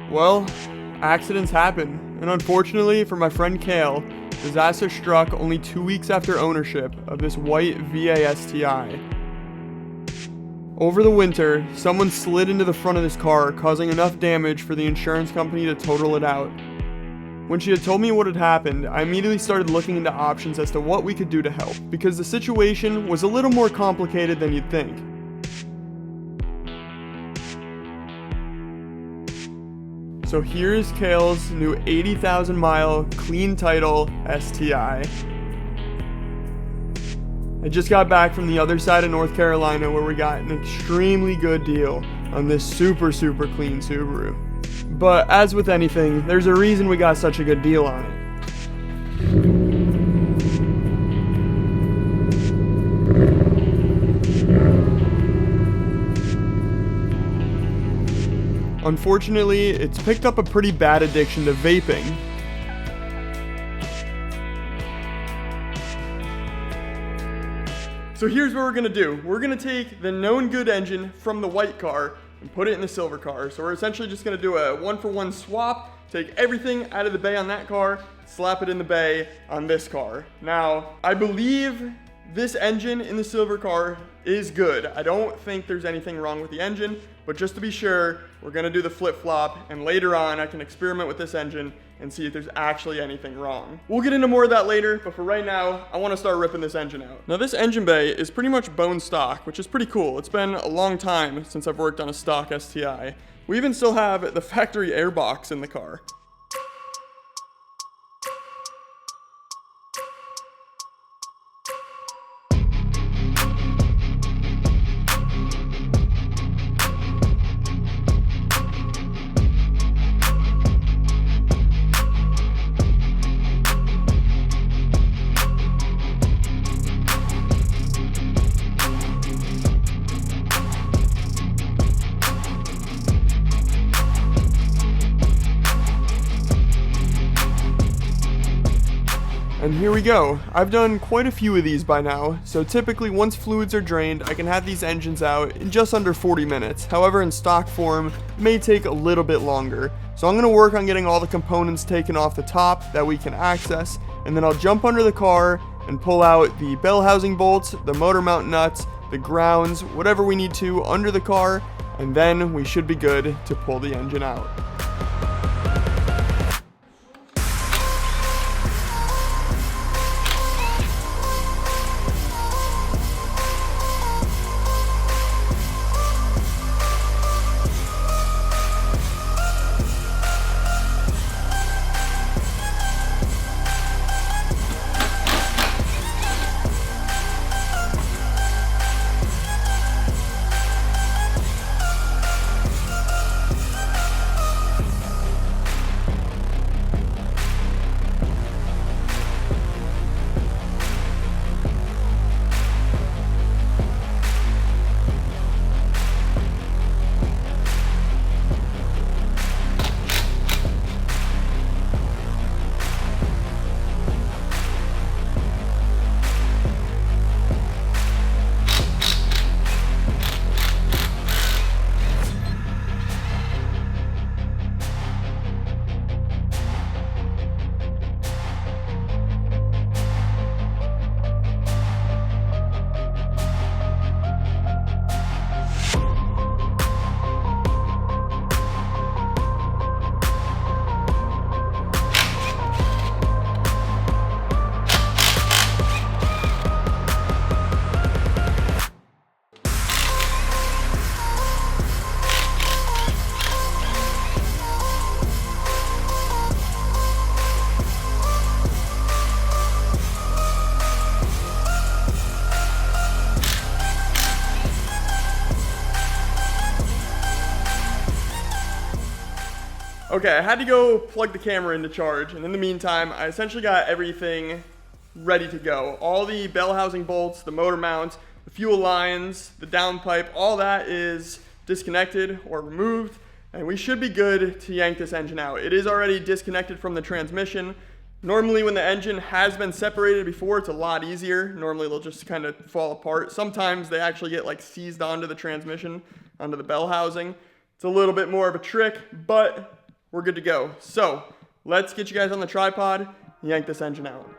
Well, accidents happen, and unfortunately for my friend Kale, disaster struck only 2 weeks after ownership of this white VA STi. Over the winter, someone slid into the front of this car, causing enough damage for the insurance company to total it out. When she had told me what had happened, I immediately started looking into options as to what we could do to help, because the situation was a little more complicated than you'd think. So here's Kale's new 80,000 mile clean title STi. I just got back from the other side of North Carolina where we got an extremely good deal on this super clean Subaru. But as with anything, there's a reason we got such a good deal on it. Unfortunately, it's picked up a pretty bad addiction to vaping. So here's what we're gonna do. We're gonna take the known good engine from the white car and put it in the silver car. So we're essentially just gonna do a 1-for-1 swap, take everything out of the bay on that car, slap it in the bay on this car. Now, I believe this engine in the silver car is good. I don't think there's anything wrong with the engine, but just to be sure, we're gonna do the flip-flop, and later on I can experiment with this engine and see if there's actually anything wrong. We'll get into more of that later, but for right now, I wanna start ripping this engine out. Now this engine bay is pretty much bone stock, which is pretty cool. It's been a long time since I've worked on a stock STi. We even still have the factory airbox in the car. And here we go. I've done quite a few of these by now, so typically once fluids are drained, I can have these engines out in just under 40 minutes. However, in stock form, it may take a little bit longer. So I'm gonna work on getting all the components taken off the top that we can access, and then I'll jump under the car and pull out the bell housing bolts, the motor mount nuts, the grounds, whatever we need to under the car, and then we should be good to pull the engine out. Okay, I had to go plug the camera into charge, and in the meantime, I essentially got everything ready to go. All the bell housing bolts, the motor mount, the fuel lines, the downpipe, all that is disconnected or removed, and we should be good to yank this engine out. It is already disconnected from the transmission. Normally when the engine has been separated before, it's a lot easier. Normally they'll just kind of fall apart. Sometimes they actually get like seized onto the transmission, onto the bell housing. It's a little bit more of a trick, but we're good to go. So let's get you guys on the tripod and yank this engine out.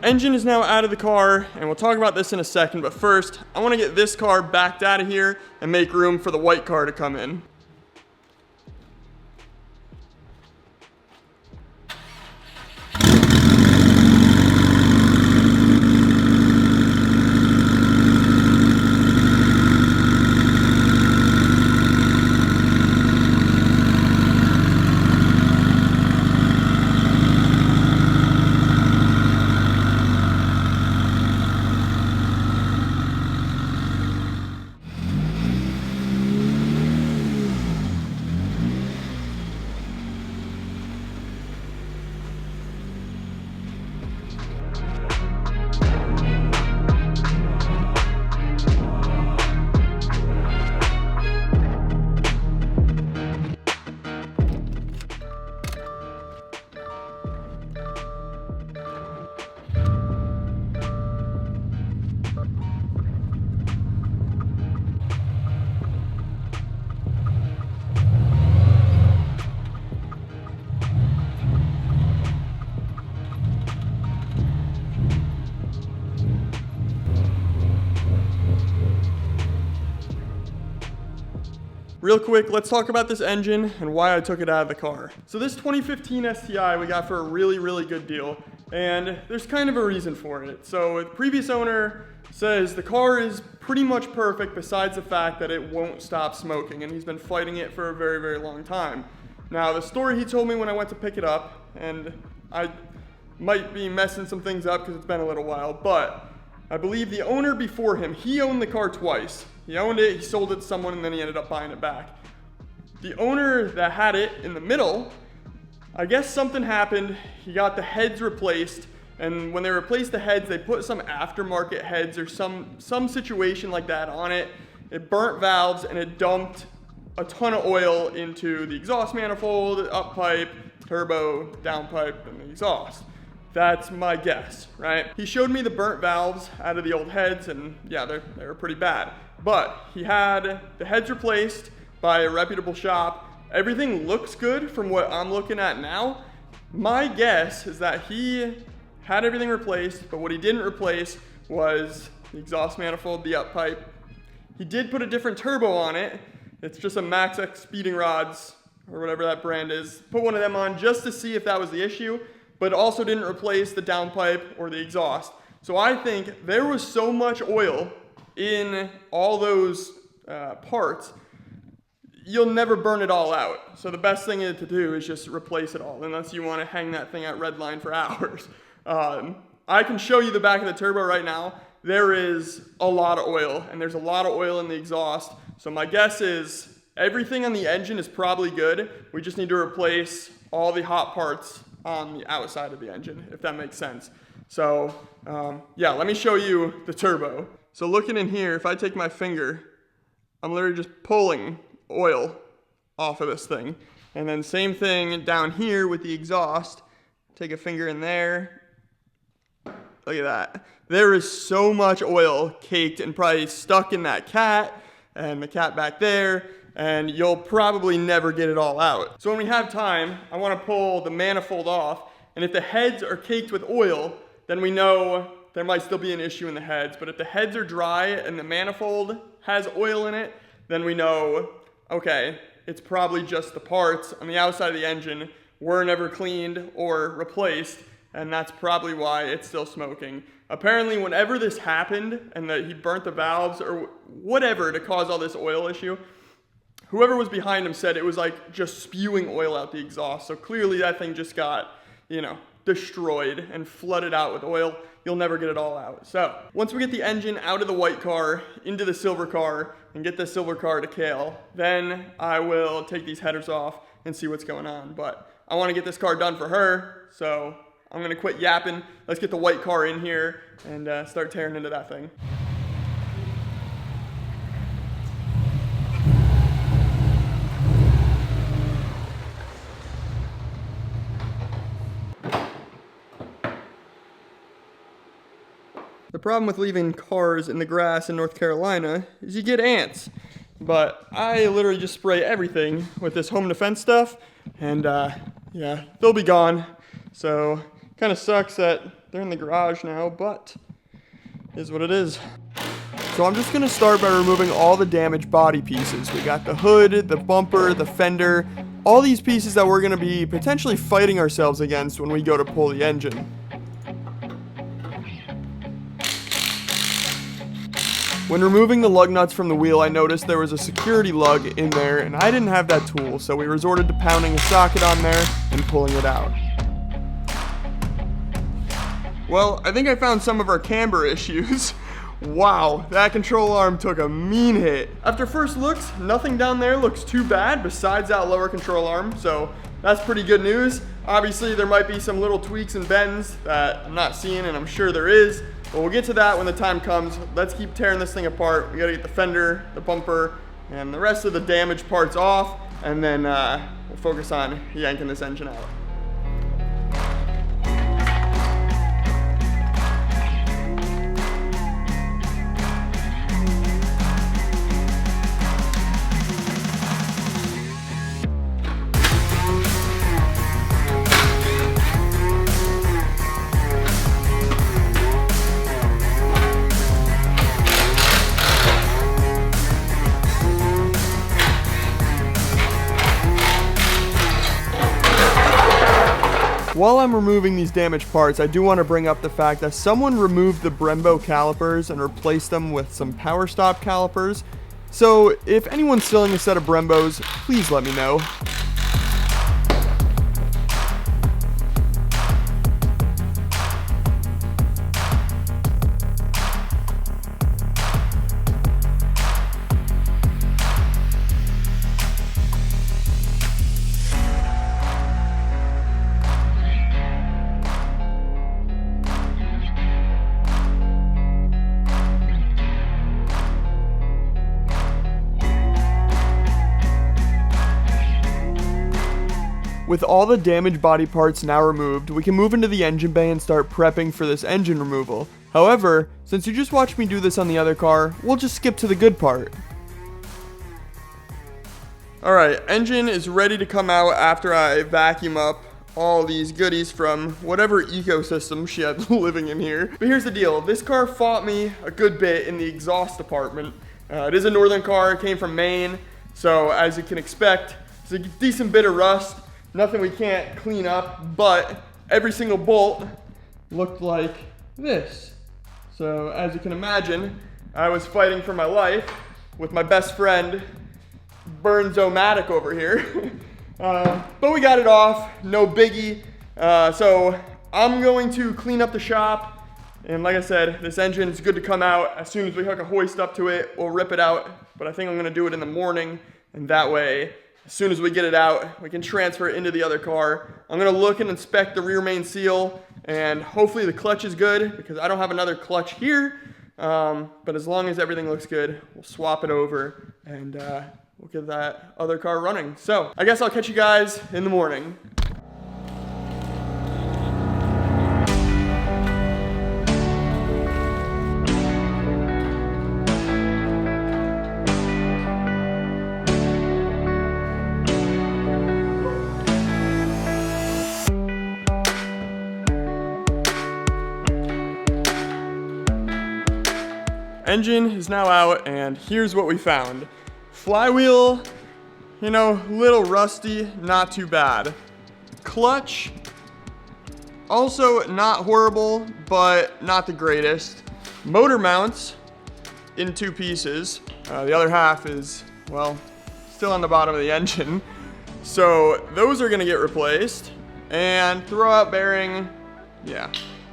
Engine is now out of the car, and we'll talk about this in a second, but first, I want to get this car backed out of here and make room for the white car to come in. Real quick, let's talk about this engine and why I took it out of the car. So this 2015 STi we got for a really, really good deal, and there's kind of a reason for it. So the previous owner says the car is pretty much perfect besides the fact that it won't stop smoking, and he's been fighting it for a very, very long time. Now, the story he told me when I went to pick it up, and I might be messing some things up because it's been a little while, but I believe the owner before him, he owned the car twice. He owned it, he sold it to someone, and then he ended up buying it back. The owner that had it in the middle, I guess something happened. He got the heads replaced, and when they replaced the heads, they put some aftermarket heads or some situation like that on it. It burnt valves, and it dumped a ton of oil into the exhaust manifold, up pipe, turbo, downpipe, and the exhaust. That's my guess, right? He showed me the burnt valves out of the old heads, and yeah, they were pretty bad. But he had the heads replaced by a reputable shop. Everything looks good from what I'm looking at now. My guess is that he had everything replaced, but what he didn't replace was the exhaust manifold, the up pipe. He did put a different turbo on it. It's just a Max X speeding rods, or whatever that brand is. Put one of them on just to see if that was the issue, but also didn't replace the downpipe or the exhaust. So I think there was so much oil in all those parts, you'll never burn it all out. So the best thing to do is just replace it all, unless you want to hang that thing at red line for hours. I can show you the back of the turbo right now. There is a lot of oil, and there's a lot of oil in the exhaust. So my guess is everything on the engine is probably good. We just need to replace all the hot parts on the outside of the engine, if that makes sense. So yeah, let me show you the turbo. So looking in here, if I take my finger, I'm literally just pulling oil off of this thing. And then same thing down here with the exhaust. Take a finger in there. Look at that. There is so much oil caked and probably stuck in that cat and the cat back there, and you'll probably never get it all out. So when we have time, I want to pull the manifold off, and if the heads are caked with oil, then we know there might still be an issue in the heads. But if the heads are dry and the manifold has oil in it, then we know, okay, it's probably just the parts on the outside of the engine were never cleaned or replaced, and that's probably why it's still smoking. Apparently, whenever this happened and that he burnt the valves or whatever to cause all this oil issue, whoever was behind him said it was like just spewing oil out the exhaust. So clearly that thing just got, destroyed and flooded out with oil. You'll never get it all out. So once we get the engine out of the white car into the silver car and get the silver car to Kale, then I will take these headers off and see what's going on. But I want to get this car done for her, so I'm gonna quit yapping. Let's get the white car in here and start tearing into that thing. The problem with leaving cars in the grass in North Carolina is you get ants. But I literally just spray everything with this home defense stuff, and yeah, they'll be gone. So kind of sucks that they're in the garage now, but it is what it is. So I'm just gonna start by removing all the damaged body pieces. We got the hood, the bumper, the fender, all these pieces that we're gonna be potentially fighting ourselves against when we go to pull the engine. When removing the lug nuts from the wheel, I noticed there was a security lug in there, and I didn't have that tool, so we resorted to pounding a socket on there and pulling it out. Well, I think I found some of our camber issues. Wow, that control arm took a mean hit. After first looks, nothing down there looks too bad besides that lower control arm, so that's pretty good news. Obviously, there might be some little tweaks and bends that I'm not seeing, and I'm sure there is. But we'll get to that when the time comes. Let's keep tearing this thing apart. We gotta get the fender, the bumper, and the rest of the damaged parts off, and then we'll focus on yanking this engine out. While I'm removing these damaged parts, I do want to bring up the fact that someone removed the Brembo calipers and replaced them with some power stop calipers. So if anyone's selling a set of Brembos, please let me know. With all the damaged body parts now removed, we can move into the engine bay and start prepping for this engine removal. However, since you just watched me do this on the other car, we'll just skip to the good part. Alright, engine is ready to come out after I vacuum up all these goodies from whatever ecosystem she had living in here. But here's the deal, this car fought me a good bit in the exhaust department. It is a northern car, it came from Maine, so as you can expect, it's a decent bit of rust. Nothing we can't clean up, but every single bolt looked like this. So as you can imagine, I was fighting for my life with my best friend, Burns-O-Matic over here. But we got it off, no biggie. So I'm going to clean up the shop. And like I said, this engine is good to come out. As soon as we hook a hoist up to it, we'll rip it out. But I think I'm gonna do it in the morning, and that way, as soon as we get it out, we can transfer it into the other car. I'm gonna look and inspect the rear main seal, and hopefully the clutch is good, because I don't have another clutch here. But as long as everything looks good, we'll swap it over, and we'll get that other car running. So, I guess I'll catch you guys in the morning. Engine is now out, and here's what we found. Flywheel, you know, little rusty, not too bad. Clutch, also not horrible, but not the greatest. Motor mounts in two pieces. The other half is, well, still on the bottom of the engine. So those are gonna get replaced. And throwout bearing, yeah.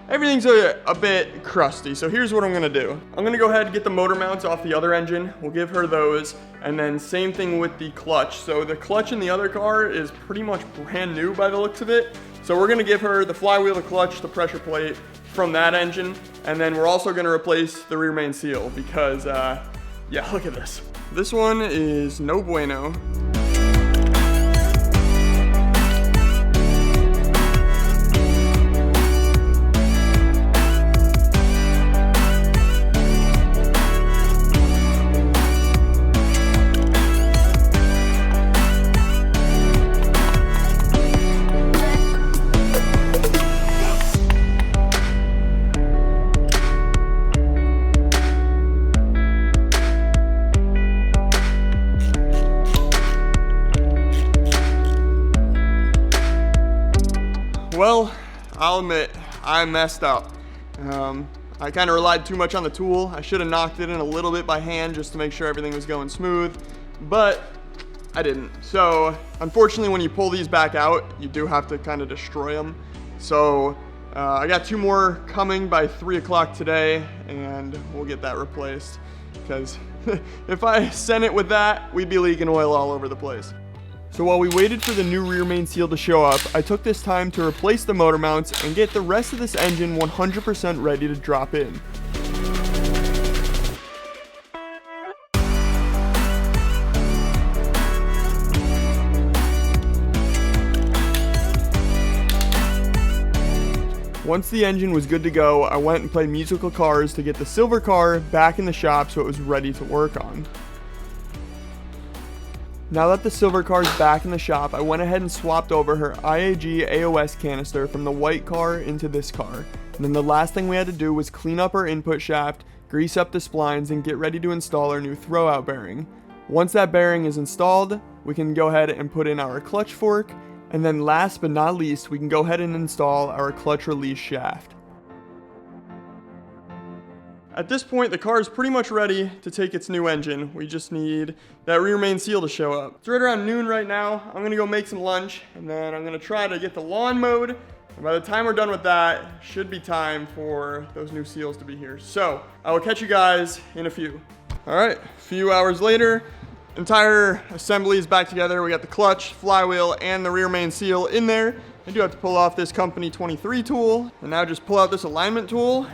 Everything's a bit crusty, so here's what I'm gonna do. I'm gonna go ahead and get the motor mounts off the other engine. We'll give her those, and then same thing with the clutch. So the clutch in the other car is pretty much brand new by the looks of it. So we're gonna give her the flywheel, the clutch, the pressure plate from that engine, and then we're also gonna replace the rear main seal because, yeah, look at this. This one is no bueno. Well, I'll admit, I messed up. I kind of relied too much on the tool. I should have knocked it in a little bit by hand just to make sure everything was going smooth, but I didn't. So, unfortunately, when you pull these back out, you do have to kind of destroy them. So, I got 2 more coming by 3 o'clock today, and we'll get that replaced. Because if I sent it with that, we'd be leaking oil all over the place. So while we waited for the new rear main seal to show up, I took this time to replace the motor mounts and get the rest of this engine 100% ready to drop in. Once the engine was good to go, I went and played musical cars to get the silver car back in the shop so it was ready to work on. Now that the silver car is back in the shop, I went ahead and swapped over her IAG AOS canister from the white car into this car. And then the last thing we had to do was clean up our input shaft, grease up the splines, and get ready to install our new throwout bearing. Once that bearing is installed, we can go ahead and put in our clutch fork, and then last but not least, we can go ahead and install our clutch release shaft. At this point, the car is pretty much ready to take its new engine. We just need that rear main seal to show up. It's right around noon right now. I'm gonna go make some lunch, and then I'm gonna try to get the lawn mowed. And by the time we're done with that, should be time for those new seals to be here. So, I will catch you guys in a few. All right, a few hours later, entire assembly is back together. We got the clutch, flywheel, and the rear main seal in there. I do have to pull off this Company 23 tool, and now just pull out this alignment tool,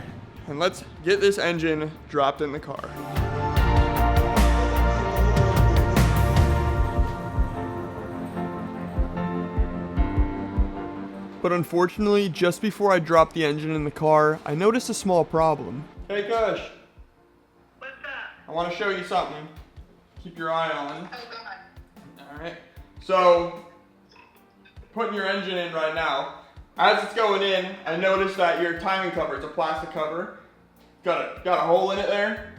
and let's get this engine dropped in the car. But unfortunately, just before I dropped the engine in the car, I noticed a small problem. Hey Kush. What's up? I want to show you something. Keep your eye on. Oh, go on. Alright. So, putting your engine in right now. As it's going in, I noticed that your timing cover, it's a plastic cover, got a hole in it there.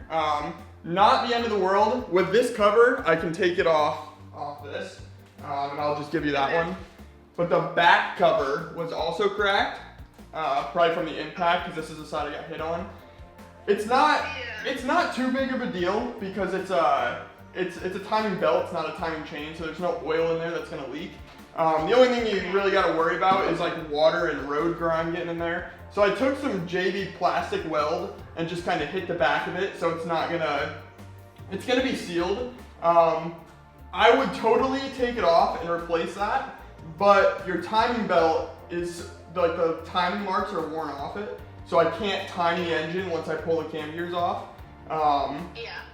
Not the end of the world. With this cover, I can take it off this, and I'll just give you that one. But the back cover was also cracked, probably from the impact, because this is the side I got hit on. It's not too big of a deal because it's a timing belt, it's not a timing chain, so there's no oil in there that's gonna leak. The only thing you really got to worry about is like water and road grime getting in there. So I took some JB plastic weld and just kind of hit the back of it, so it's gonna be sealed. I would totally take it off and replace that, but your timing belt is, like the timing marks are worn off it, so I can't time the engine once I pull the cam gears off.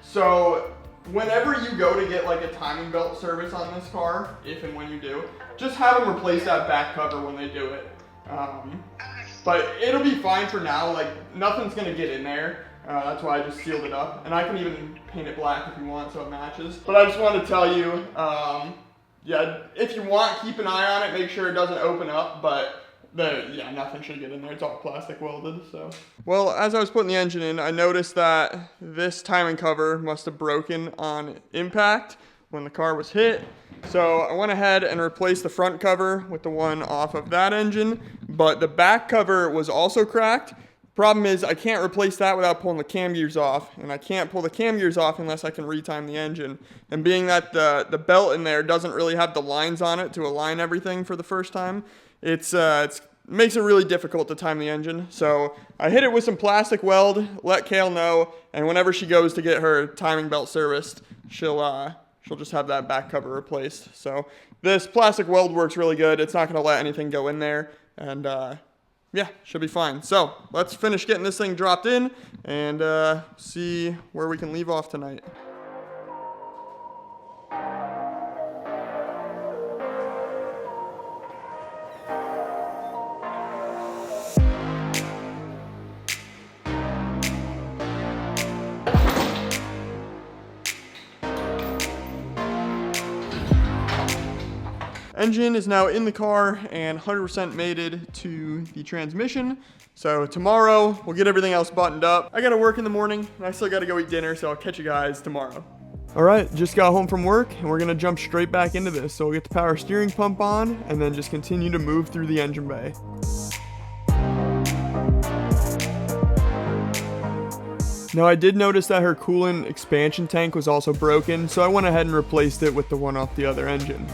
So whenever you go to get like a timing belt service on this car, if and when you do, just have them replace that back cover when they do it. But it'll be fine for now, like nothing's gonna get in there. That's why I just sealed it up. And I can even paint it black if you want so it matches. But I just wanted to tell you, yeah, if you want, keep an eye on it, make sure it doesn't open up, but yeah, nothing should get in there. It's all plastic welded, so. Well, as I was putting the engine in, I noticed that this timing cover must have broken on impact when the car was hit. So I went ahead and replaced the front cover with the one off of that engine, but the back cover was also cracked. Problem is I can't replace that without pulling the cam gears off, and I can't pull the cam gears off unless I can retime the engine. And being that the belt in there doesn't really have the lines on it to align everything for the first time, it makes it really difficult to time the engine. So I hit it with some plastic weld, let Kale know, and whenever she goes to get her timing belt serviced, she'll just have that back cover replaced. So this plastic weld works really good. It's not gonna let anything go in there. and yeah, should be fine. So let's finish getting this thing dropped in and see where we can leave off tonight. Engine is now in the car and 100% mated to the transmission. So tomorrow we'll get everything else buttoned up. I gotta work in the morning and I still gotta go eat dinner, so I'll catch you guys tomorrow. All right, just got home from work and we're gonna jump straight back into this. So we'll get the power steering pump on and then just continue to move through the engine bay. Now I did notice that her coolant expansion tank was also broken, so I went ahead and replaced it with the one off the other engine.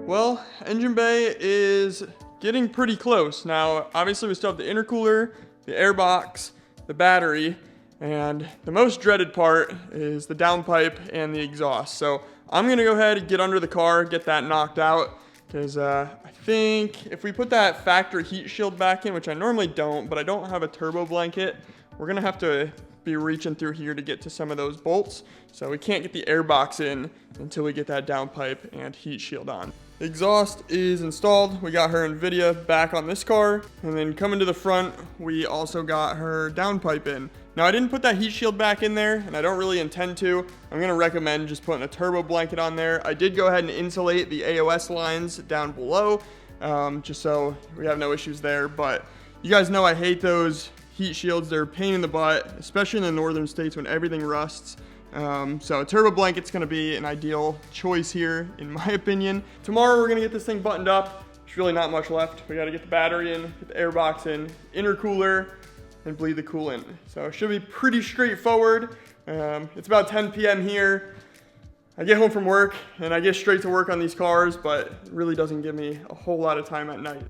Well, engine bay is getting pretty close. Now, obviously we still have the intercooler, the airbox, the battery, and the most dreaded part is the downpipe and the exhaust. So I'm gonna go ahead and get under the car, get that knocked out, because I think if we put that factory heat shield back in, which I normally don't, but I don't have a turbo blanket, we're gonna have to be reaching through here to get to some of those bolts. So we can't get the airbox in until we get that downpipe and heat shield on. The exhaust is installed. We got her NVIDIA back on this car. And then coming to the front, we also got her downpipe in. Now I didn't put that heat shield back in there and I don't really intend to. I'm gonna recommend just putting a turbo blanket on there. I did go ahead and insulate the AOS lines down below, just so we have no issues there. But you guys know I hate those heat shields. They're a pain in the butt, especially in the northern states when everything rusts. So a turbo blanket's gonna be an ideal choice here, in my opinion. Tomorrow we're gonna get this thing buttoned up. There's really not much left. We gotta get the battery in, get the airbox in, intercooler, and bleed the coolant. So it should be pretty straightforward. It's about 10 p.m. here. I get home from work and I get straight to work on these cars, but it really doesn't give me a whole lot of time at night.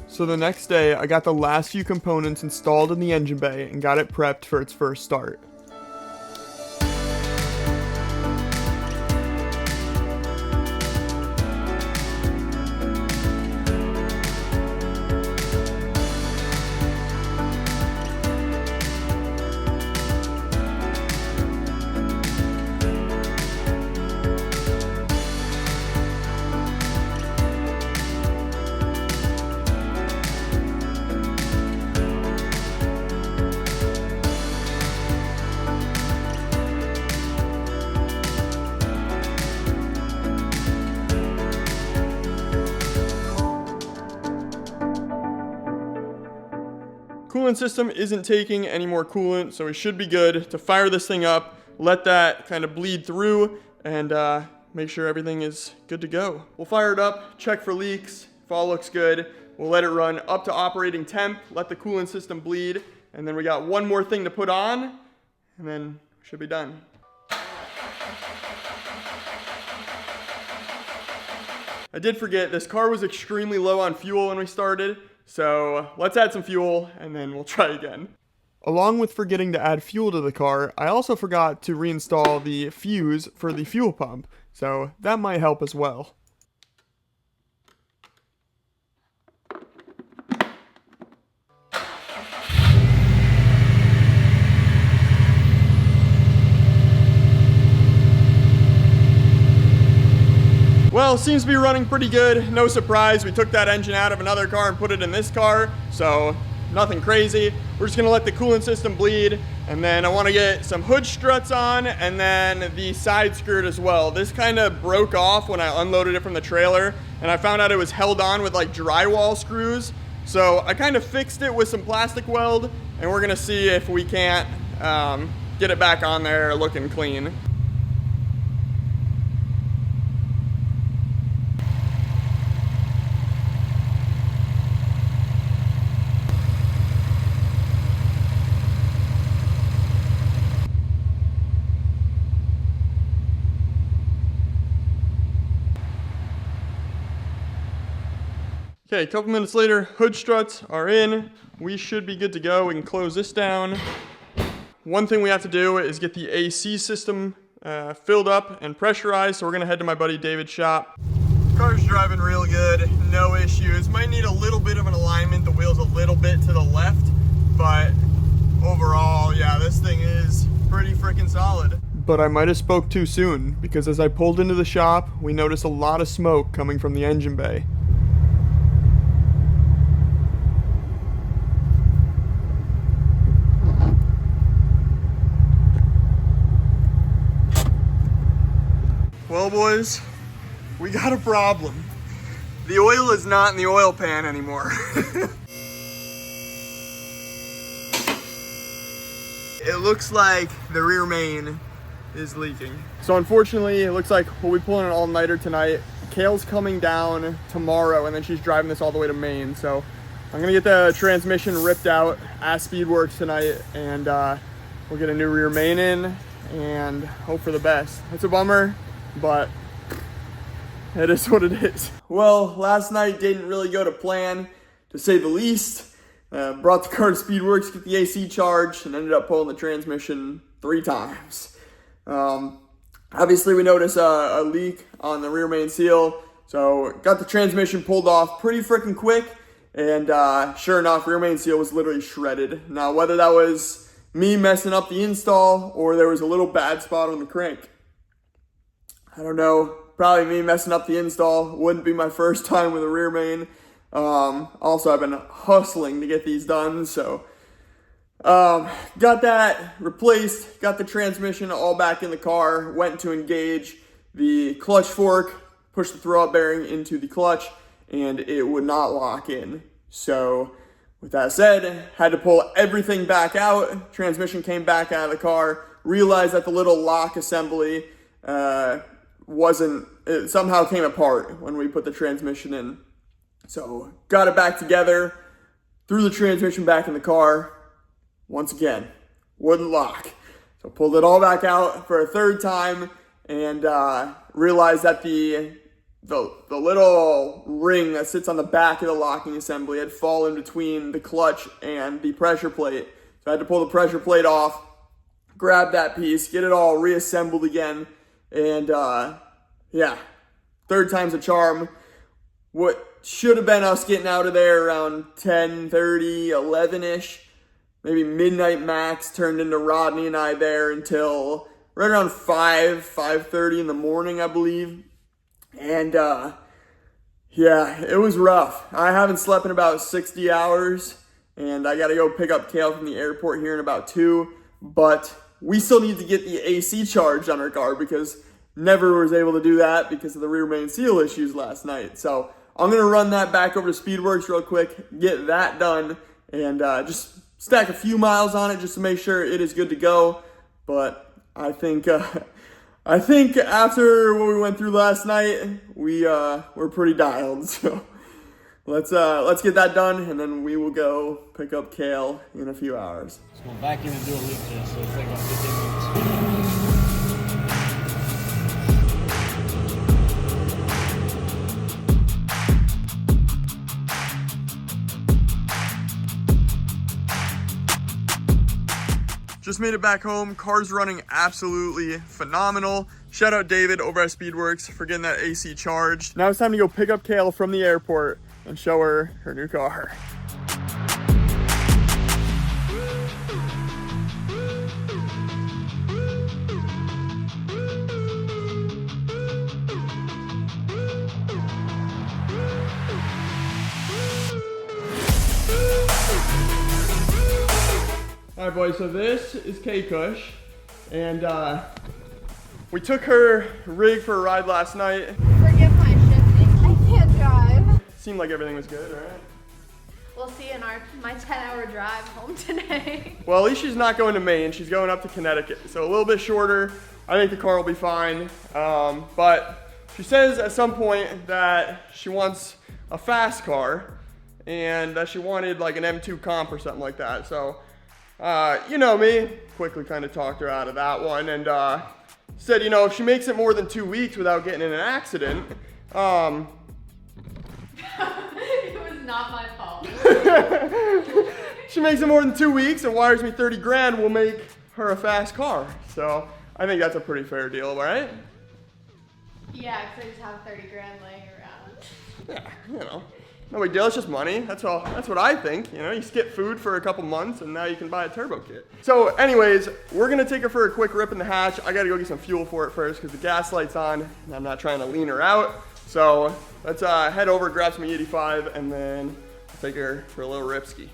So the next day, I got the last few components installed in the engine bay and got it prepped for its first start. Coolant system isn't taking any more coolant, so we should be good to fire this thing up, let that kind of bleed through, and make sure everything is good to go. We'll fire it up, check for leaks. If all looks good, we'll let it run up to operating temp, let the coolant system bleed, and then we got one more thing to put on, and then we should be done. I did forget, this car was extremely low on fuel when we started, so let's add some fuel and then we'll try again. Along with forgetting to add fuel to the car, I also forgot to reinstall the fuse for the fuel pump, so that might help as well. Well, seems to be running pretty good. No surprise, we took that engine out of another car and put it in this car, so nothing crazy. We're just gonna let the coolant system bleed, and then I wanna get some hood struts on, and then the side skirt as well. This kind of broke off when I unloaded it from the trailer, and I found out it was held on with like drywall screws. So I kind of fixed it with some plastic weld, and we're gonna see if we can't get it back on there looking clean. Okay, a couple minutes later, hood struts are in. We should be good to go. We can close this down. One thing we have to do is get the AC system filled up and pressurized, so we're gonna head to my buddy David's shop. Car's driving real good, no issues. Might need a little bit of an alignment, the wheel's a little bit to the left, but overall, yeah, this thing is pretty freaking solid. But I might have spoke too soon, because as I pulled into the shop, we noticed a lot of smoke coming from the engine bay. Well, boys, we got a problem. The oil is not in the oil pan anymore. It looks like the rear main is leaking. So unfortunately, it looks like we'll be pulling an all-nighter tonight. Kale's coming down tomorrow, and then she's driving this all the way to Maine. So I'm gonna get the transmission ripped out at Speedworks tonight, and we'll get a new rear main in and hope for the best. It's a bummer, but it is what it is. Well, last night didn't really go to plan, to say the least. Brought the car to Speedworks, get the AC charged, and ended up pulling the transmission 3 times. Obviously, we noticed a leak on the rear main seal, so got the transmission pulled off pretty freaking quick, and sure enough, rear main seal was literally shredded. Now, whether that was me messing up the install or there was a little bad spot on the crank, I don't know. Probably me messing up the install. Wouldn't be my first time with a rear main. Also, I've been hustling to get these done, so got that replaced, got the transmission all back in the car, went to engage the clutch fork, pushed the throw-up bearing into the clutch, and it would not lock in. So with that said, had to pull everything back out. Transmission came back out of the car, realized that the little lock assembly it somehow came apart when we put the transmission in. So got it back together, threw the transmission back in the car. Once again, wouldn't lock. So pulled it all back out for a 3rd time, and realized that the little ring that sits on the back of the locking assembly had fallen between the clutch and the pressure plate. So I had to pull the pressure plate off, grab that piece, get it all reassembled again, and yeah, 3rd time's a charm. What should have been us getting out of there around 10:30, 11-ish, maybe midnight max, turned into Rodney and I there until right around 5:30 in the morning, I believe. And yeah, it was rough. I haven't slept in about 60 hours, and I got to go pick up Kale from the airport here in about 2, but we still need to get the AC charged on our car because never was able to do that because of the rear main seal issues last night. So I'm going to run that back over to Speedworks real quick, get that done, and just stack a few miles on it just to make sure it is good to go. But I think after what we went through last night, we're pretty dialed. So let's get that done, and then we will go pick up Kale in a few hours. Let's go back in and do a leak test. So it's like about 15 minutes. Just made it back home. Car's running absolutely phenomenal. Shout out David over at Speedworks for getting that AC charged. Now it's time to go pick up Kale from the airport and show her her new car. All right, boys, so this is K-Kush, and we took her rig for a ride last night. Forgive my shifting. I can't drive. Seemed like everything was good, right? We'll see in my 10-hour drive home today. Well, at least she's not going to Maine. She's going up to Connecticut, so a little bit shorter. I think the car will be fine, but she says at some point that she wants a fast car and that she wanted like an M2 comp or something like that. So, you know me, quickly kind of talked her out of that one and said, you know, if she makes it more than 2 weeks without getting in an accident, It was not my fault. she makes it more than 2 weeks and wires me 30 grand, we'll make her a fast car. So I think that's a pretty fair deal, right? Yeah, because I just have 30 grand laying around. Yeah, you know, no big deal, it's just money. That's all, that's what I think. You know, you skip food for a couple months and now you can buy a turbo kit. So anyways, we're gonna take her for a quick rip in the hatch. I gotta go get some fuel for it first because the gas light's on and I'm not trying to lean her out. So let's head over, grab some E85 and then I'll take her for a little ripski.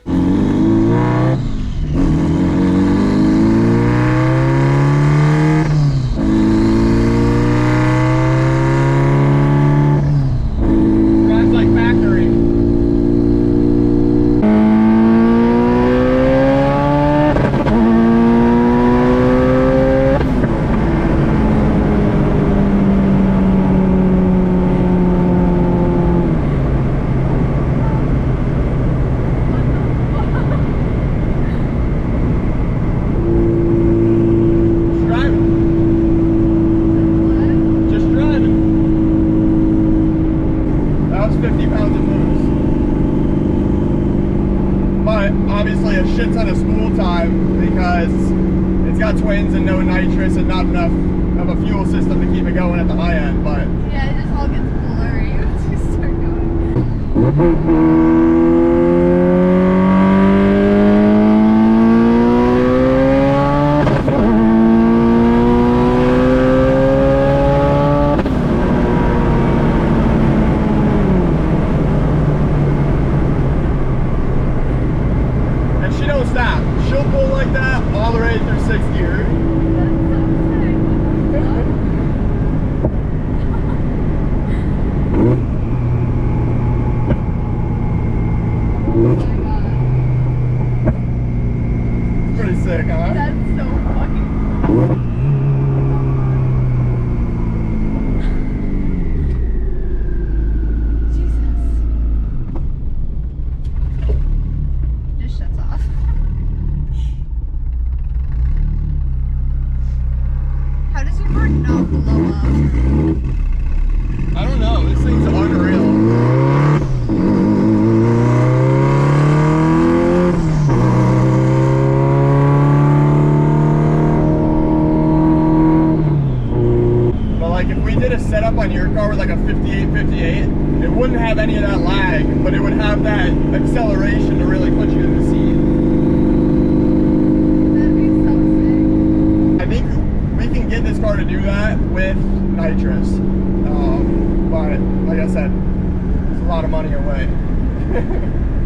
Twins and no nitrous and not enough of a fuel system to keep it going at the high end, but yeah, it just all gets blurry once you start going. and she don't stop. She'll pull like that all the way through 6th gear. Pretty sick, huh? That's so fucking cool. Jesus. Just shuts off. How does your car not blow up? I don't know. This thing's unreal. Setup on your car with like a 58, it wouldn't have any of that lag, but it would have that acceleration to really put you in the seat. That'd be so sick. I think we can get this car to do that with nitrous, but like I said, it's a lot of money away.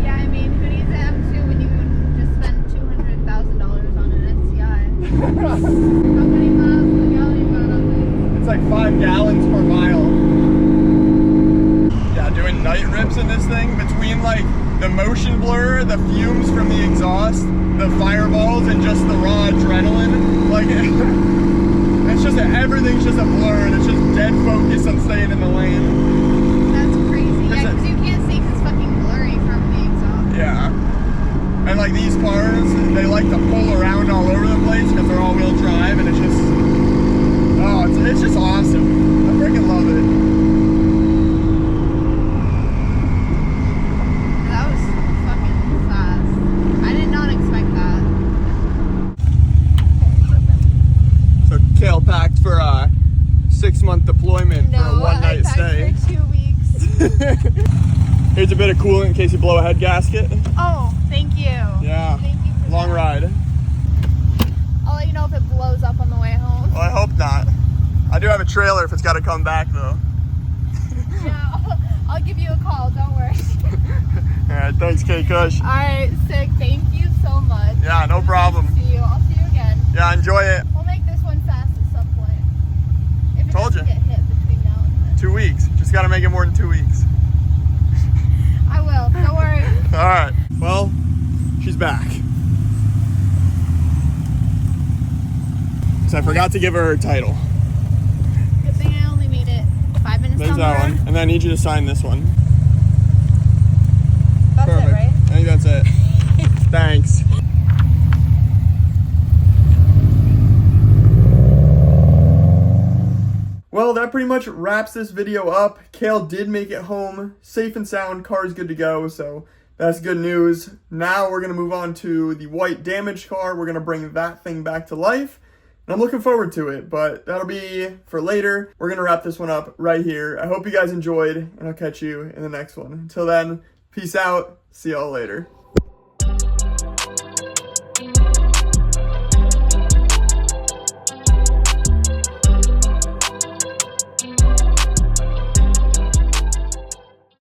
Yeah, I mean, who needs an M2 when you can just spend $200,000 on an STI? How many miles per gallon you got on this? It's like 5 gallons per mile. Yeah, doing night rips in this thing between like the motion blur, the fumes from the exhaust, the fireballs, and just the raw adrenaline. Like it's just everything's just a blur, and it's just dead focus on staying in the lane. That's crazy. Yeah, because you can't see because it's fucking blurry from the exhaust. Yeah. And like these cars, they like to pull around all over the place because they're all-wheel drive, and it's just, oh, it's just awesome. I freaking love it. That was fucking fast. I did not expect that. So Kale packed for a 6-month deployment for a one-night stay. For 2 weeks. Here's a bit of coolant in case you blow a head gasket. Oh, thank you. Yeah. Thank you for Long that. ride. I'll let you know if it blows up on the way home. Well, I hope not. I do have a trailer if it's got to come back though. Yeah, I'll give you a call. Don't worry. All right, thanks, K-Kush. All right, sick. Thank you so so much. Yeah, no It was problem. Nice to see you. I'll see you again. Yeah, enjoy it. We'll make this one fast at some point. If it Told doesn't ya. get hit between now and then. 2 weeks. Just gotta make it more than 2 weeks. I will. Don't worry. All right. Well, she's back. So I forgot to give her her title. Good thing I only made it 5 minutes There's down the that road. one. And then I need you to sign this one. That's Perfect. it, right? I think that's it. Thanks. Well, that pretty much wraps this video up. Kale did make it home safe and sound. Car's good to go, so that's good news. Now we're going to move on to the white damaged car. We're going to bring that thing back to life. And I'm looking forward to it, but that'll be for later. We're going to wrap this one up right here. I hope you guys enjoyed, and I'll catch you in the next one. Until then, peace out. See y'all later.